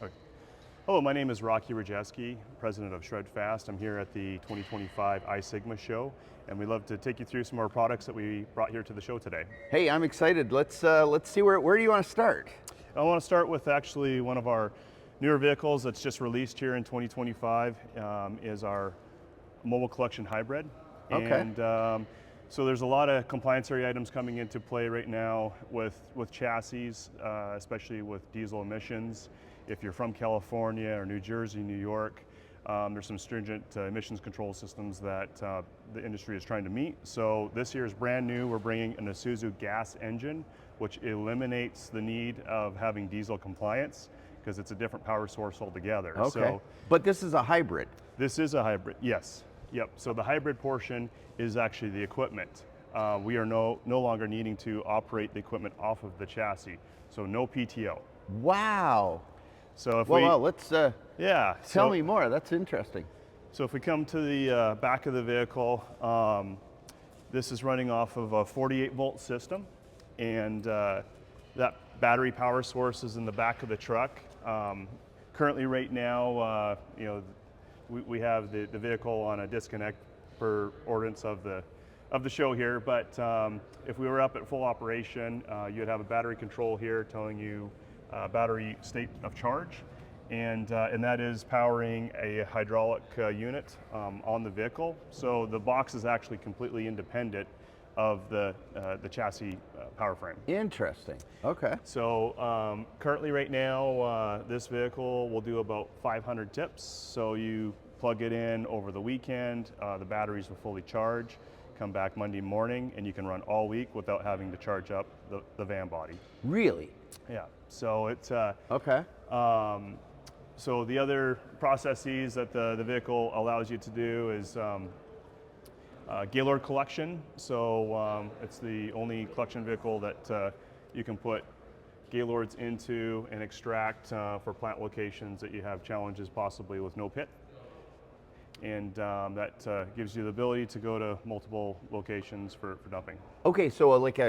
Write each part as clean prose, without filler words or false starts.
Okay. Hello, my name is Rocky Rajeski, president of ShredFast. I'm here at the 2025 iSigma show, and we'd love to take you through some more products that we brought here to the show today. Hey, I'm excited. Let's see where do you want to start? I want to start with actually one of our newer vehicles that's just released here in 2025 is our mobile collection hybrid. Okay. And so there's a lot of compliance area items coming into play right now with chassis, especially with diesel emissions. If you're from California or New Jersey, New York, there's some stringent emissions control systems that the industry is trying to meet. So this year is brand new. We're bringing an Isuzu gas engine, which eliminates the need of having diesel compliance because it's a different power source altogether. Okay. So But this is a hybrid. this is a hybrid, yes. Yep, so the hybrid portion is actually the equipment. We are no longer needing to operate the equipment off of the chassis, so no PTO. Wow. So if Well, let's yeah, tell me more. That's interesting. So if we come to the back of the vehicle, this is running off of a 48 volt system, and that battery power source is in the back of the truck. Currently right now, we have the vehicle on a disconnect per ordinance of the show here, but if we were up at full operation, you'd have a battery control here telling you battery state of charge, and that is powering a hydraulic unit on the vehicle. So the box is actually completely independent of the chassis power frame. Interesting. Okay. So currently right now, this vehicle will do about 500 tips. So you plug it in over the weekend, the batteries will fully charge, come back Monday morning, and you can run all week without having to charge up the van body. Really? Yeah, so it's, Okay. so the other processes that the vehicle allows you to do is Gaylord collection. So it's the only collection vehicle that you can put Gaylords into and extract for plant locations that you have challenges possibly with no pit. And that gives you the ability to go to multiple locations for dumping. Okay, so like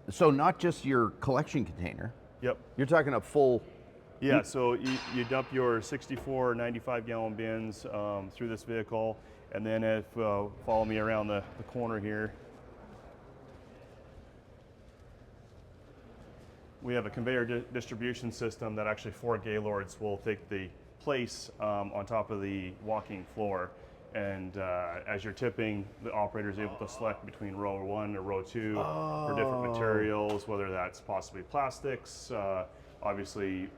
so not just your collection container. Yep. You're talking a full. Yeah, so you dump your 64 95 gallon bins through this vehicle, and then if follow me around the corner here, we have a conveyor distribution system that actually 4 Gaylords will take the place on top of the walking floor. And as you're tipping, the operator is able to select between row 1 or row 2 for different materials, whether that's possibly plastics, obviously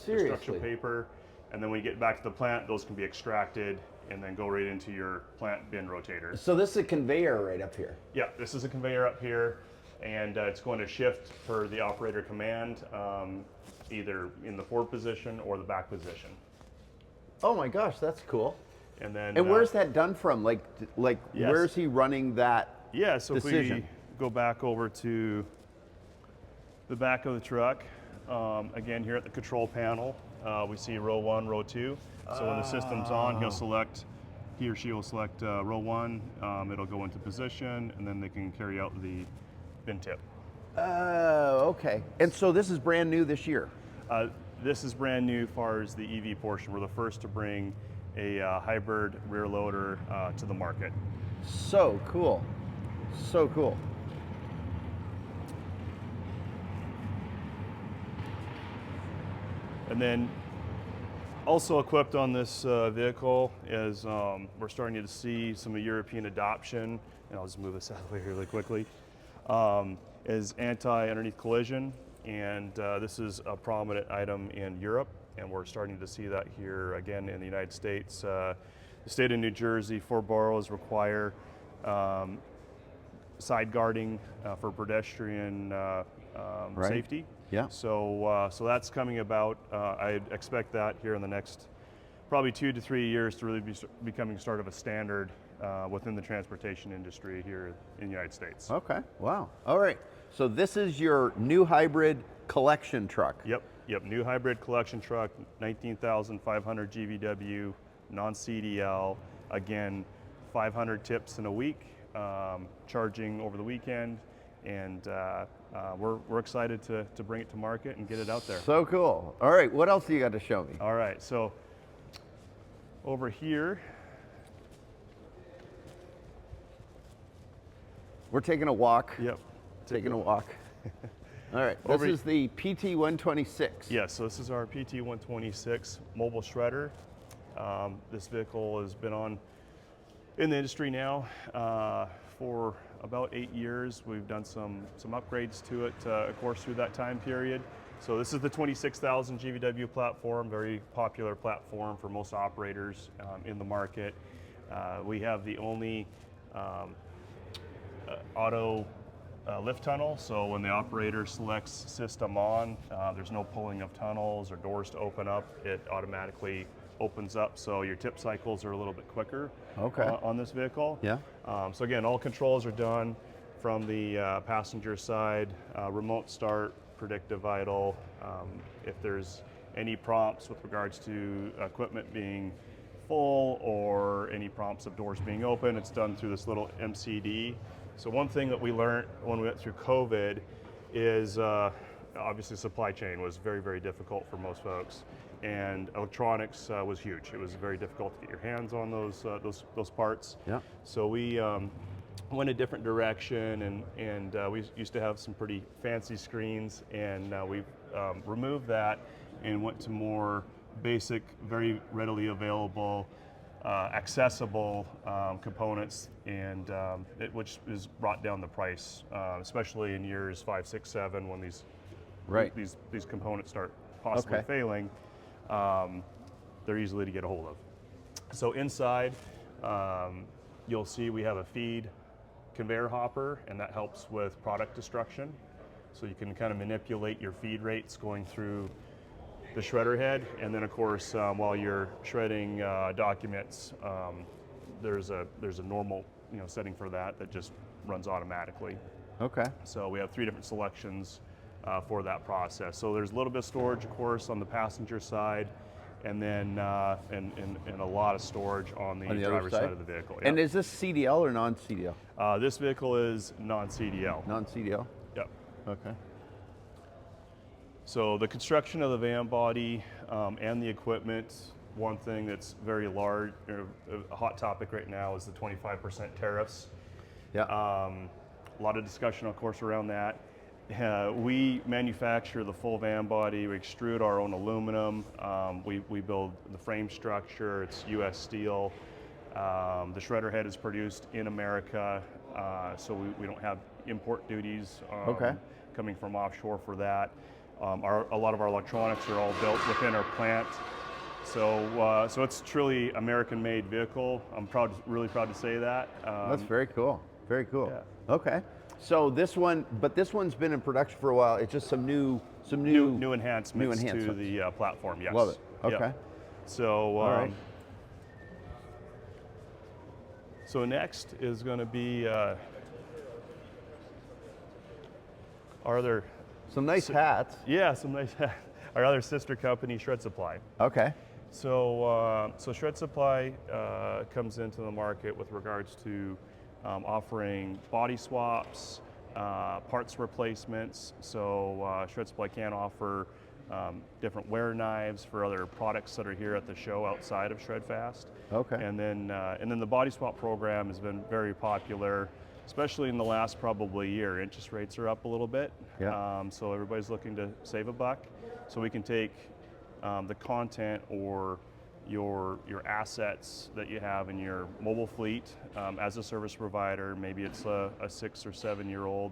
construction paper. And then when you get back to the plant, those can be extracted and then go right into your plant bin rotator. So this is a conveyor right up here. Yeah, this is a conveyor up here, and it's going to shift per the operator command, either in the forward position or the back position. Oh my gosh, that's cool. And then where's that done from? Like Yes. where's he running that? Yeah, so decision? if we go back over to the back of the truck, again here at the control panel, we see row 1, row 2. So when the system's on, he or she will select row 1, it'll go into position, and then they can carry out the bin tip. Oh, okay. And so this is brand new this year? This is brand new as far as the EV portion. We're the first to bring a hybrid rear loader to the market. So cool. So cool. And then also equipped on this vehicle is we're starting to see some European adoption, and I'll just move this out of the way really quickly, is anti-underneath collision. And this is a prominent item in Europe, and we're starting to see that here again in the United States. The state of New Jersey, 4 boroughs require side guarding for pedestrian safety. Yeah. So that's coming about. I expect that here in the next probably 2 to 3 years to really be becoming sort of a standard within the transportation industry here in the United States. Okay. Wow. All right. So this is your new hybrid collection truck. Yep. New hybrid collection truck, 19,500 GVW, non-CDL. Again, 500 tips in a week, charging over the weekend, and we're excited to bring it to market and get it out there. So cool. All right, what else do you got to show me? All right, so over here, We're taking a walk. yep. Taking a walk. All right, this is the PT-126. Yes, so this is our PT-126 mobile shredder. This vehicle has been in the industry now for about 8 years. We've done some upgrades to it, of course, through that time period. So this is the 26,000 GVW platform, very popular platform for most operators in the market. We have the only auto lift tunnel, so when the operator selects system on, there's no pulling of tunnels or doors to open up. It automatically opens up, so your tip cycles are a little bit quicker on this vehicle. Yeah. So again, all controls are done from the passenger side, remote start, predictive idle. If there's any prompts with regards to equipment being full or any prompts of doors being open, it's done through this little MCD. So one thing that we learned when we went through COVID is obviously supply chain was very, very difficult for most folks, and electronics was huge. It was very difficult to get your hands on those parts. Yeah. So we went a different direction, and we used to have some pretty fancy screens, and we removed that and went to more basic, very readily available, accessible components, and which has brought down the price, especially in years 5, 6, 7, when these components start possibly failing. They're easily to get a hold of. So inside, you'll see we have a feed conveyor hopper, and that helps with product destruction. So you can kind of manipulate your feed rates going through the shredder head, and then of course while you're shredding documents, there's a normal setting for that just runs automatically. Okay. So we have 3 different selections for that process. So there's a little bit of storage, of course, on the passenger side, and then and a lot of storage on the driver's side of the vehicle. Yep. And is this CDL or non-CDL? This vehicle is non-CDL. Non-CDL. Yep. Okay. So the construction of the van body and the equipment, one thing that's very large, a hot topic right now is the 25% tariffs. Yeah. A lot of discussion, of course, around that. We manufacture the full van body. We extrude our own aluminum. We build the frame structure. It's U.S. steel. The shredder head is produced in America, so we don't have import duties coming from offshore for that. A lot of our electronics are all built within our plant. So it's truly American-made vehicle. I'm really proud to say that. That's very cool. Very cool. Yeah. Okay. So this one's been in production for a while. It's just some new enhancements to the platform. Yes. Love it. Okay. Yep. So all right. So next is going to be some nice hats. Yeah, some nice hats. Our other sister company, ShredSupply. Okay. So ShredSupply comes into the market with regards to offering body swaps, parts replacements. So ShredSupply can offer different wear knives for other products that are here at the show outside of ShredFast. Okay. And then the body swap program has been very popular, especially in the last probably year. Interest rates are up a little bit. Yeah. So everybody's looking to save a buck. So we can take the content or your assets that you have in your mobile fleet as a service provider. Maybe it's a 6 or 7 year old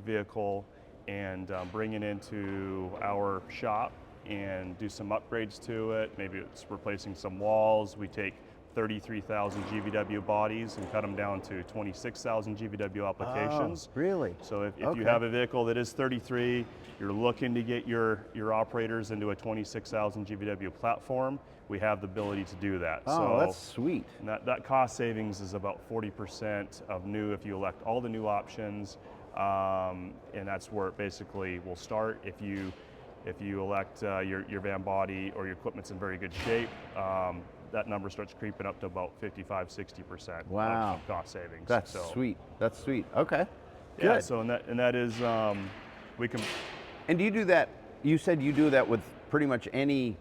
vehicle, and bring it into our shop and do some upgrades to it. Maybe it's replacing some walls. We take 33,000 GVW bodies and cut them down to 26,000 GVW applications. Oh, really? So if you have a vehicle that is 33, you're looking to get your operators into a 26,000 GVW platform, we have the ability to do that. Oh, so that's sweet. That cost savings is about 40% of new if you elect all the new options, and that's where it basically will start. If you elect your van body or your equipment's in very good shape, that number starts creeping up to about 55–60% wow. of cost savings. That's sweet. That's sweet. Okay. Yeah. Good. So and that is We can. And do you do that? You said you do that with pretty much any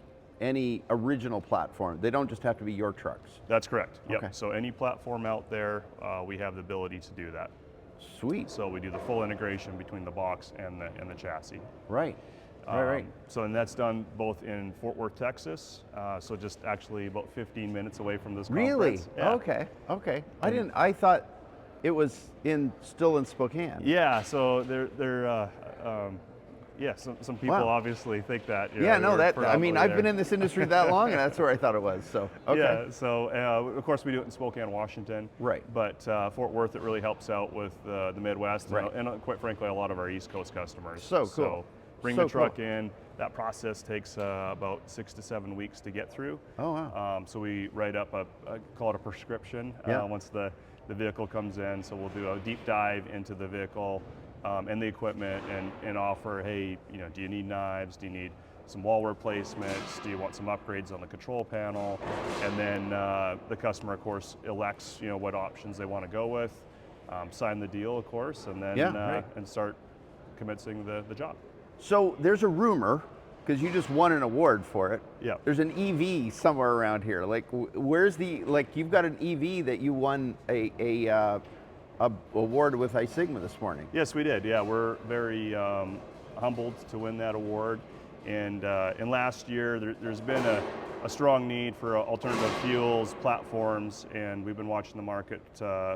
original platform. They don't just have to be your trucks. That's correct. Yep. Okay. So any platform out there, we have the ability to do that. Sweet. So we do the full integration between the box and the chassis. Right. Right. So and that's done both in Fort Worth, Texas. So just actually about 15 minutes away from this Really? conference. Yeah. Okay. Okay. I thought it was still in Spokane. Yeah. So yeah. Some people Wow. obviously think that. Yeah. No. they're I mean, probably I've there. been in this industry that long, and that's where I thought it was. So. Okay. Yeah, so of course we do it in Spokane, Washington. Right. But Fort Worth, it really helps out with the Midwest Right. and quite frankly, a lot of our East Coast customers. So cool. So bring So the truck cool. in. That process takes about 6 to 7 weeks to get through. Oh wow. So we write up call it a prescription Yeah. once the vehicle comes in. So we'll do a deep dive into the vehicle and the equipment and offer, hey, do you need knives? Do you need some wall replacements? Do you want some upgrades on the control panel? And then the customer, of course, elects what options they want to go with, sign the deal, of course, and then right. and start commencing the job. So there's a rumor, because you just won an award for it. Yeah. There's an EV somewhere around here. Like, where's you've got an EV that you won a award with iSigma this morning. Yes, we did. Yeah, we're very humbled to win that award. And last year, there's been a strong need for alternative fuels platforms, and we've been watching the market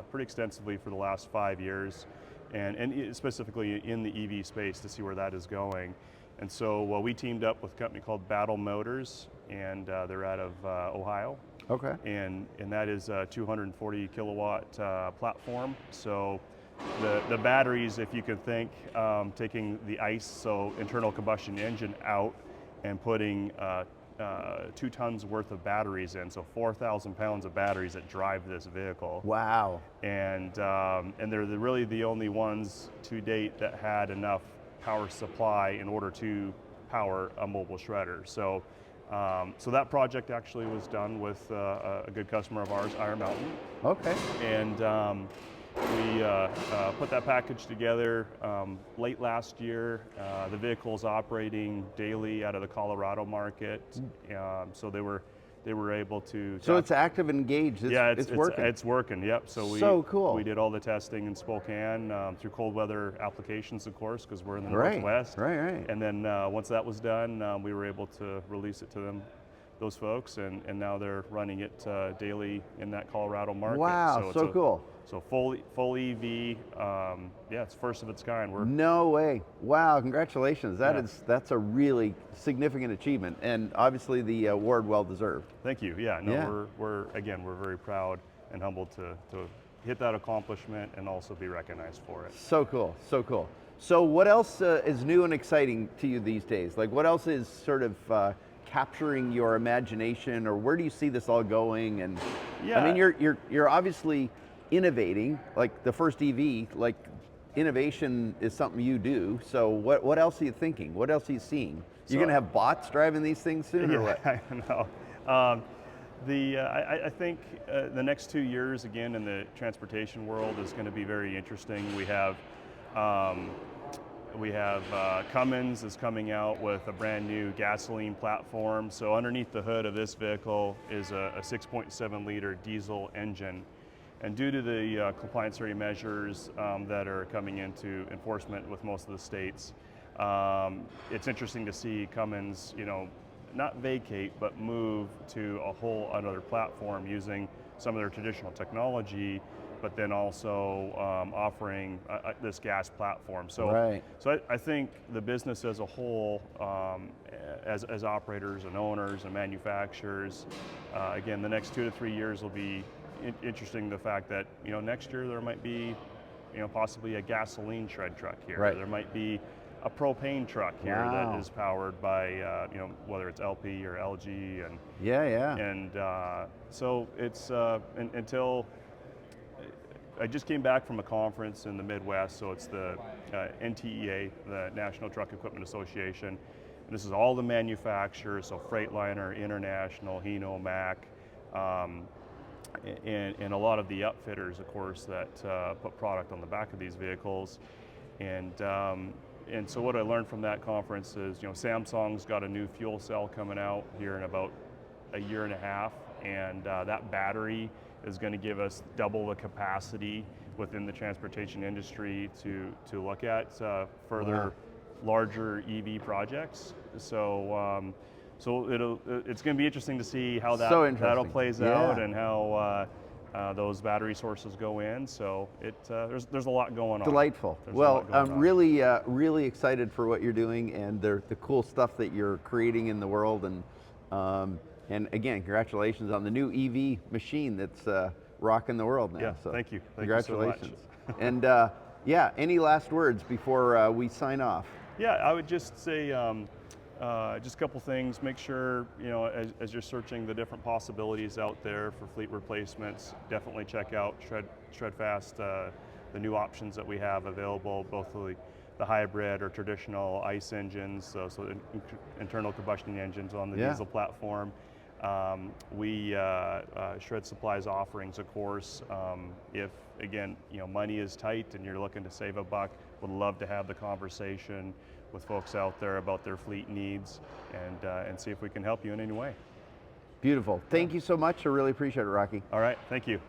pretty extensively for the last 5 years, and specifically in the EV space to see where that is going. And so we teamed up with a company called Battle Motors, and they're out of Ohio. Okay. And that is a 240 kilowatt platform. So the batteries, if you can think, taking the ICE, so internal combustion engine, out and putting 2 tons worth of batteries in, so 4,000 pounds of batteries that drive this vehicle. Wow. And they're really the only ones to date that had enough power supply in order to power a mobile shredder. So that project actually was done with a good customer of ours, Iron Mountain. Okay. And we put that package together late last year. The vehicle's operating daily out of the Colorado market, so they were able to. So it's active and engaged. It's working. It's working. Yep. So cool. We did all the testing in Spokane through cold weather applications, of course, because we're in the Right. Northwest. Right. And then once that was done, we were able to release it to those folks, and now they're running it daily in that Colorado market. Wow. So cool. So full EV, it's first of its kind. No way! Wow, congratulations. That's a really significant achievement, and obviously the award well deserved. Thank you. Yeah. No, we're very proud and humbled to hit that accomplishment and also be recognized for it. So cool. So cool. So what else is new and exciting to you these days? Like, what else is sort of capturing your imagination, or where do you see this all going? And Yeah. I mean, you're obviously innovating, like the first EV, like innovation is something you do. So what else are you thinking? What else are you seeing? You're going to have bots driving these things soon, or what? I know. I think the next 2 years, again, in the transportation world is going to be very interesting. We have Cummins is coming out with a brand new gasoline platform. So underneath the hood of this vehicle is a 6.7 liter diesel engine. And due to the compliance-ready measures that are coming into enforcement with most of the states, it's interesting to see Cummins, not vacate, but move to a whole another platform using some of their traditional technology, but then also offering this gas platform. So, Right. so I think the business as a whole, as operators and owners and manufacturers, again, the next 2 to 3 years will be interesting. The fact that next year there might be possibly a gasoline shred truck here. Right. There might be a propane truck here Wow. that is powered by whether it's LP or LG and Yeah. and so it's until I just came back from a conference in the Midwest, so it's the NTEA, the National Truck Equipment Association. And this is all the manufacturers, so Freightliner, International, Hino, Mack, and a lot of the upfitters, of course, that put product on the back of these vehicles. And And so what I learned from that conference is, Samsung's got a new fuel cell coming out here in about a year and a half, and that battery is going to give us double the capacity within the transportation industry to look at further larger EV projects. So it's going to be interesting to see how that'll plays out, and how those battery sources go in. So there's a lot going on. Delightful. Well, I'm really excited for what you're doing and the cool stuff that you're creating in the world. And again, congratulations on the new EV machine that's rocking the world now. Yeah, so thank you. Congratulations. You so much. And yeah, any last words before we sign off? Yeah, I would just say just a couple things. Make sure, as you're searching the different possibilities out there for fleet replacements, definitely check out ShredFast, the new options that we have available, both the hybrid or traditional ICE engines, so internal combustion engines on the diesel platform. ShredSupply's offerings, of course, if again, money is tight and you're looking to save a buck, would love to have the conversation with folks out there about their fleet needs, and see if we can help you in any way. Beautiful. Thank you so much. I really appreciate it, Rocky. All right, thank you.